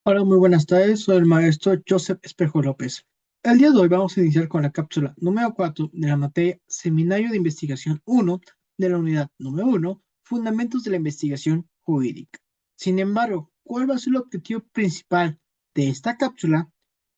Hola, muy buenas tardes. Soy el maestro Joseph Espejo López. El día de hoy vamos a iniciar con la cápsula número 4 de la materia Seminario de Investigación 1 de la unidad número 1, Fundamentos de la Investigación Jurídica. Sin embargo, ¿cuál va a ser el objetivo principal de esta cápsula?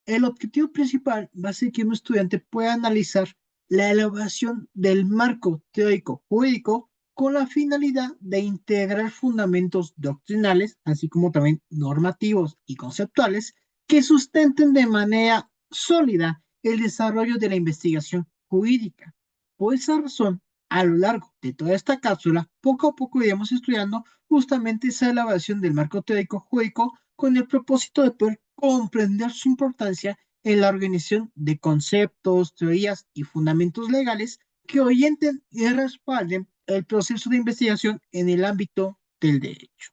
El objetivo principal va a ser que un estudiante pueda analizar la elaboración del marco teórico jurídico con la finalidad de integrar fundamentos doctrinales, así como también normativos y conceptuales, que sustenten de manera sólida el desarrollo de la investigación jurídica. Por esa razón, a lo largo de toda esta cápsula, poco a poco iremos estudiando justamente esa elaboración del marco teórico jurídico con el propósito de poder comprender su importancia en la organización de conceptos, teorías y fundamentos legales que orienten y respalden el proceso de investigación en el ámbito del derecho.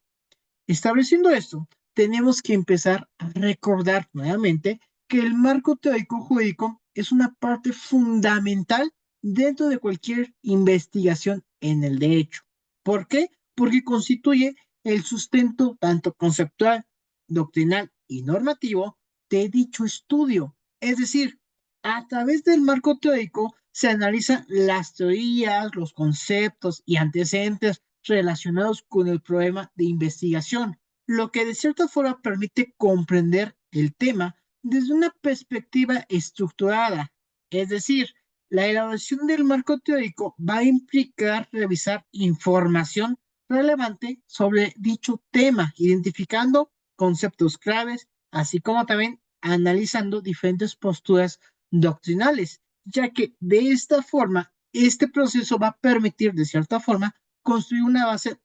Estableciendo esto, tenemos que empezar a recordar nuevamente que el marco teórico jurídico es una parte fundamental dentro de cualquier investigación en el derecho. ¿Por qué? Porque constituye el sustento tanto conceptual, doctrinal y normativo de dicho estudio. Es decir, a través del marco teórico se analizan las teorías, los conceptos y antecedentes relacionados con el problema de investigación, lo que de cierta forma permite comprender el tema desde una perspectiva estructurada. Es decir, la elaboración del marco teórico va a implicar revisar información relevante sobre dicho tema, identificando conceptos claves, así como también analizando diferentes posturas doctrinales, ya que de esta forma, este proceso va a permitir de cierta forma construir una base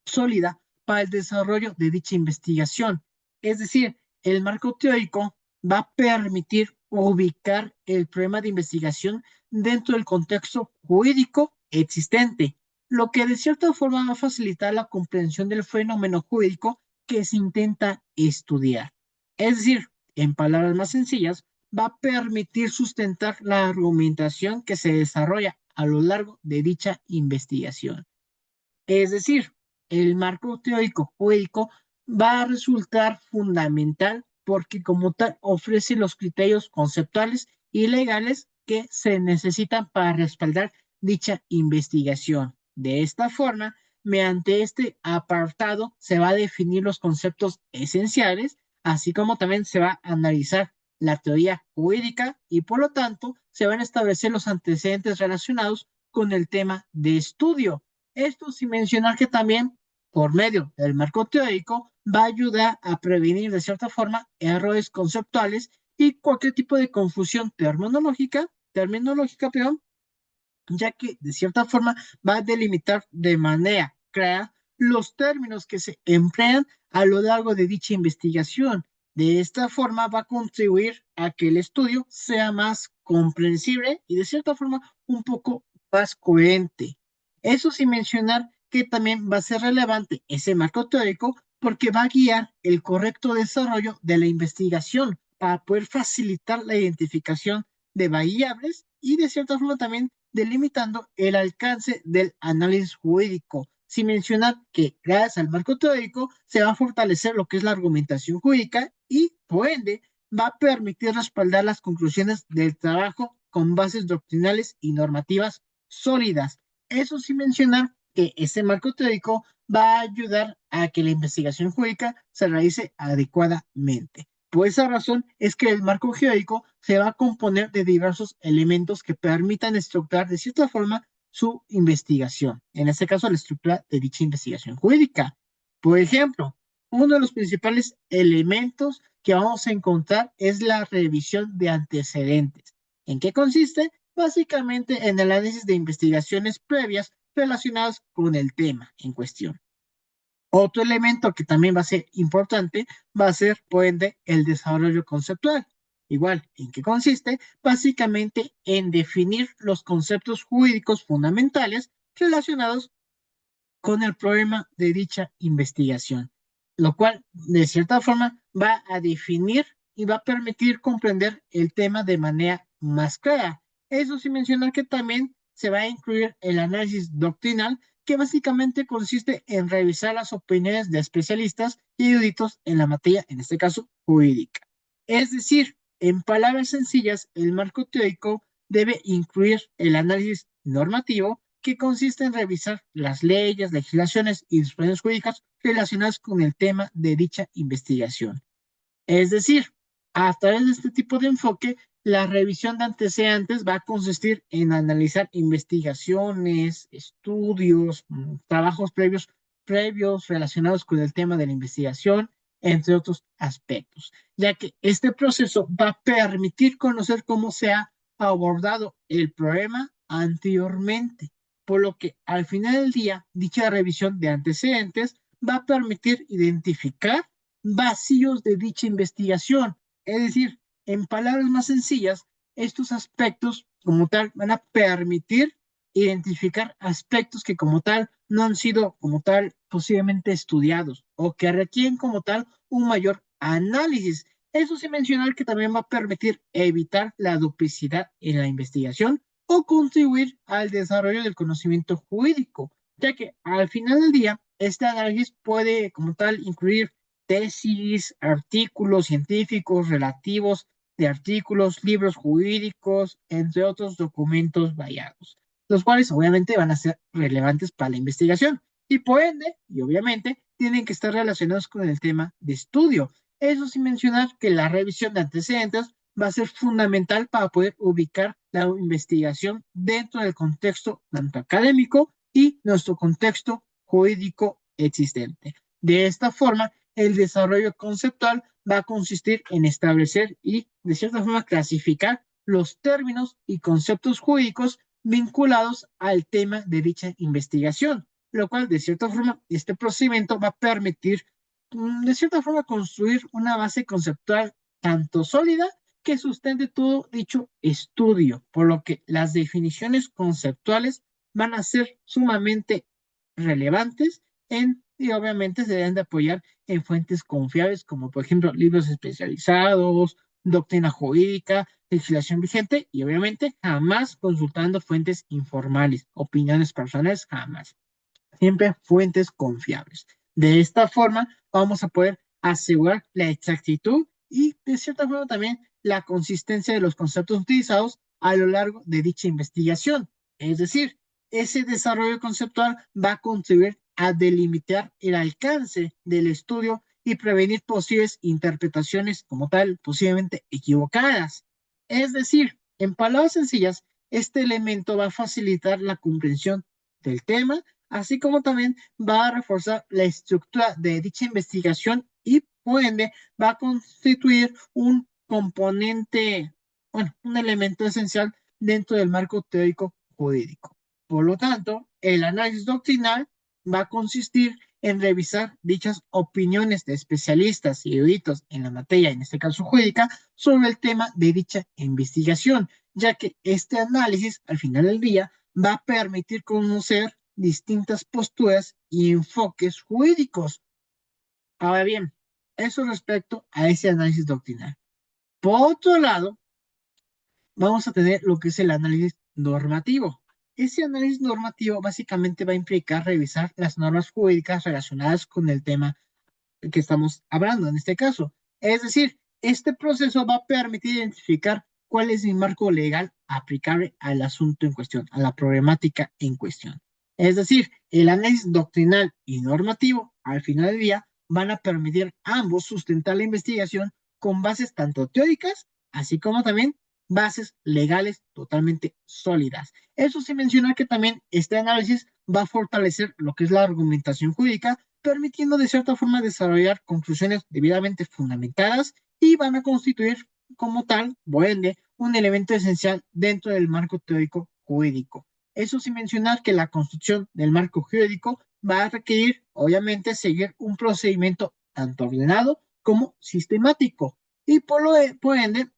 sólida para el desarrollo de dicha investigación. Es decir, el marco teórico va a permitir ubicar el problema de investigación dentro del contexto jurídico existente, lo que de cierta forma va a facilitar la comprensión del fenómeno jurídico que se intenta estudiar. Es decir, en palabras más sencillas, va a permitir sustentar la argumentación que se desarrolla a lo largo de dicha investigación. Es decir, el marco teórico jurídico va a resultar fundamental porque como tal ofrece los criterios conceptuales y legales que se necesitan para respaldar dicha investigación. De esta forma, mediante este apartado se va a definir los conceptos esenciales, así como también se va a analizar la teoría jurídica y por lo tanto se van a establecer los antecedentes relacionados con el tema de estudio. Esto sin mencionar que también, por medio del marco teórico, va a ayudar a prevenir de cierta forma errores conceptuales y cualquier tipo de confusión terminológica, perdón, ya que de cierta forma va a delimitar de manera clara los términos que se emplean a lo largo de dicha investigación. De esta forma va a contribuir a que el estudio sea más comprensible y de cierta forma un poco más coherente. Eso sin mencionar que también va a ser relevante ese marco teórico porque va a guiar el correcto desarrollo de la investigación para poder facilitar la identificación de variables y de cierta forma también delimitando el alcance del análisis jurídico, sin mencionar que gracias al marco teórico se va a fortalecer lo que es la argumentación jurídica y, por ende, va a permitir respaldar las conclusiones del trabajo con bases doctrinales y normativas sólidas. Eso sin mencionar que ese marco teórico va a ayudar a que la investigación jurídica se realice adecuadamente. Por esa razón es que el marco teórico se va a componer de diversos elementos que permitan estructurar de cierta forma su investigación, en este caso la estructura de dicha investigación jurídica. Por ejemplo, uno de los principales elementos que vamos a encontrar es la revisión de antecedentes. ¿En qué consiste? Básicamente en el análisis de investigaciones previas relacionadas con el tema en cuestión. Otro elemento que también va a ser importante va a ser, por ende, el desarrollo conceptual. Igual, ¿en qué consiste? Básicamente en definir los conceptos jurídicos fundamentales relacionados con el problema de dicha investigación, lo cual, de cierta forma, va a definir y va a permitir comprender el tema de manera más clara. Eso sin mencionar que también se va a incluir el análisis doctrinal, que básicamente consiste en revisar las opiniones de especialistas y eruditos en la materia, en este caso jurídica. Es decir, en palabras sencillas, el marco teórico debe incluir el análisis normativo, que consiste en revisar las leyes, legislaciones y disposiciones jurídicas relacionadas con el tema de dicha investigación. Es decir, a través de este tipo de enfoque, la revisión de antecedentes va a consistir en analizar investigaciones, estudios, trabajos previos relacionados con el tema de la investigación, entre otros aspectos, ya que este proceso va a permitir conocer cómo se ha abordado el problema anteriormente, por lo que al final del día, dicha revisión de antecedentes va a permitir identificar vacíos de dicha investigación. Es decir, en palabras más sencillas, estos aspectos como tal van a permitir identificar aspectos que como tal no han sido como tal posiblemente estudiados o que requieren como tal un mayor análisis. Eso sin mencionar que también va a permitir evitar la duplicidad en la investigación o contribuir al desarrollo del conocimiento jurídico, ya que al final del día este análisis puede como tal incluir tesis, artículos científicos relativos de artículos, libros jurídicos, entre otros documentos variados, los cuales obviamente van a ser relevantes para la investigación y por ende, y obviamente, tienen que estar relacionados con el tema de estudio. Eso sin mencionar que la revisión de antecedentes va a ser fundamental para poder ubicar la investigación dentro del contexto tanto académico y nuestro contexto jurídico existente. De esta forma, el desarrollo conceptual va a consistir en establecer y, de cierta forma, clasificar los términos y conceptos jurídicos vinculados al tema de dicha investigación, lo cual, de cierta forma, este procedimiento va a permitir, de cierta forma, construir una base conceptual tanto sólida que sustente todo dicho estudio, por lo que las definiciones conceptuales van a ser sumamente relevantes y obviamente se deben de apoyar en fuentes confiables como por ejemplo libros especializados, doctrina jurídica, legislación vigente y obviamente jamás consultando fuentes informales, opiniones personales, jamás. Siempre fuentes confiables. De esta forma vamos a poder asegurar la exactitud y de cierta forma también la consistencia de los conceptos utilizados a lo largo de dicha investigación. Es decir, ese desarrollo conceptual va a contribuir a delimitar el alcance del estudio y prevenir posibles interpretaciones como tal, posiblemente equivocadas. Es decir, en palabras sencillas, este elemento va a facilitar la comprensión del tema, así como también va a reforzar la estructura de dicha investigación y, por ende, va a constituir un componente, bueno, un elemento esencial dentro del marco teórico jurídico. Por lo tanto, el análisis doctrinal va a consistir en revisar dichas opiniones de especialistas y eruditos en la materia, en este caso jurídica, sobre el tema de dicha investigación, ya que este análisis, al final del día, va a permitir conocer distintas posturas y enfoques jurídicos. Ahora bien, eso respecto a ese análisis doctrinal. Por otro lado, vamos a tener lo que es el análisis normativo. Ese análisis normativo básicamente va a implicar revisar las normas jurídicas relacionadas con el tema que estamos hablando en este caso. Es decir, este proceso va a permitir identificar cuál es el marco legal aplicable al asunto en cuestión, a la problemática en cuestión. Es decir, el análisis doctrinal y normativo, al final del día, van a permitir ambos sustentar la investigación con bases tanto teóricas, así como también bases legales totalmente sólidas. Eso sin mencionar que también este análisis va a fortalecer lo que es la argumentación jurídica, permitiendo de cierta forma desarrollar conclusiones debidamente fundamentadas y van a constituir como tal, por ende, un elemento esencial dentro del marco teórico jurídico. Eso sin mencionar que la construcción del marco jurídico va a requerir, obviamente, seguir un procedimiento tanto ordenado como sistemático y por ende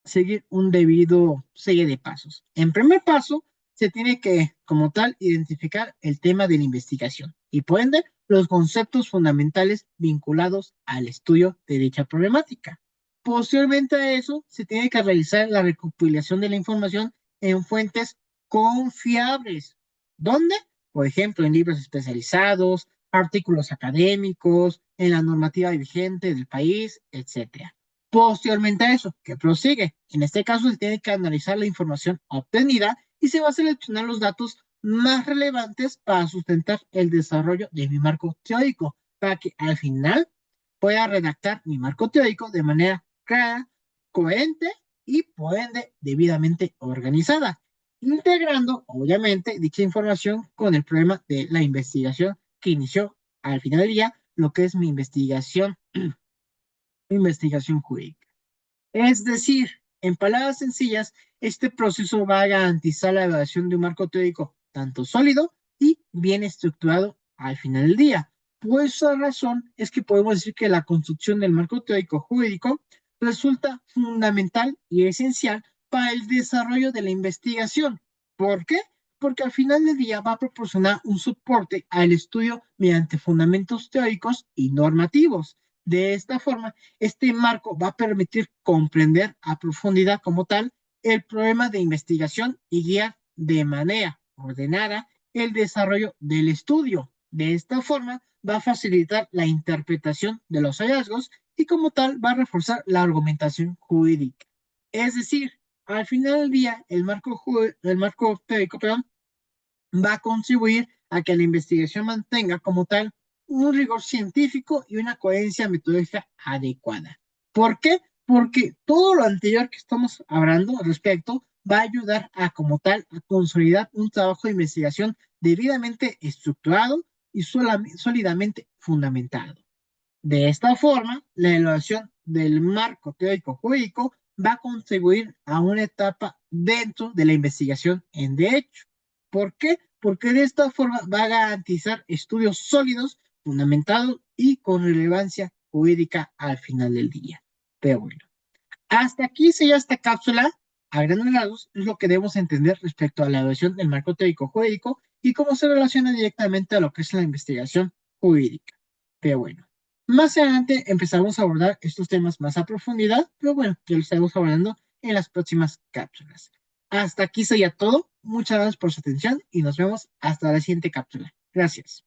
seguir un debido serie de pasos. En primer paso, se tiene que, como tal, identificar el tema de la investigación y, por ende, los conceptos fundamentales vinculados al estudio de dicha problemática. Posteriormente a eso, se tiene que realizar la recopilación de la información en fuentes confiables. ¿Dónde? Por ejemplo, en libros especializados, artículos académicos, en la normativa vigente del país, etcétera. Posteriormente a eso, ¿qué prosigue? En este caso se tiene que analizar la información obtenida y se va a seleccionar los datos más relevantes para sustentar el desarrollo de mi marco teórico, para que al final pueda redactar mi marco teórico de manera clara, coherente y por ende debidamente organizada, integrando obviamente dicha información con el problema de la investigación que inició al final del día, lo que es mi investigación jurídica. Es decir, en palabras sencillas, este proceso va a garantizar la evaluación de un marco teórico tanto sólido y bien estructurado al final del día. Por esa razón es que podemos decir que la construcción del marco teórico jurídico resulta fundamental y esencial para el desarrollo de la investigación. ¿Por qué? Porque al final del día va a proporcionar un soporte al estudio mediante fundamentos teóricos y normativos. De esta forma, este marco va a permitir comprender a profundidad como tal el problema de investigación y guiar de manera ordenada el desarrollo del estudio. De esta forma, va a facilitar la interpretación de los hallazgos y como tal va a reforzar la argumentación jurídica. Es decir, al final del día, el marco teórico, perdón, va a contribuir a que la investigación mantenga como tal un rigor científico y una coherencia metodológica adecuada. ¿Por qué? Porque todo lo anterior que estamos hablando al respecto va a ayudar a como tal a consolidar un trabajo de investigación debidamente estructurado y sólidamente fundamentado. De esta forma, la evaluación del marco teórico jurídico va a contribuir a una etapa dentro de la investigación en derecho. ¿Por qué? Porque de esta forma va a garantizar estudios sólidos, fundamentados y con relevancia jurídica al final del día. Pero bueno, hasta aquí sería esta cápsula. A grandes rasgos es lo que debemos entender respecto a la evaluación del marco teórico jurídico y cómo se relaciona directamente a lo que es la investigación jurídica. Pero bueno, más adelante empezaremos a abordar estos temas más a profundidad, pero bueno, ya lo estaremos abordando en las próximas cápsulas. Hasta aquí sería todo. Muchas gracias por su atención y nos vemos hasta la siguiente cápsula. Gracias.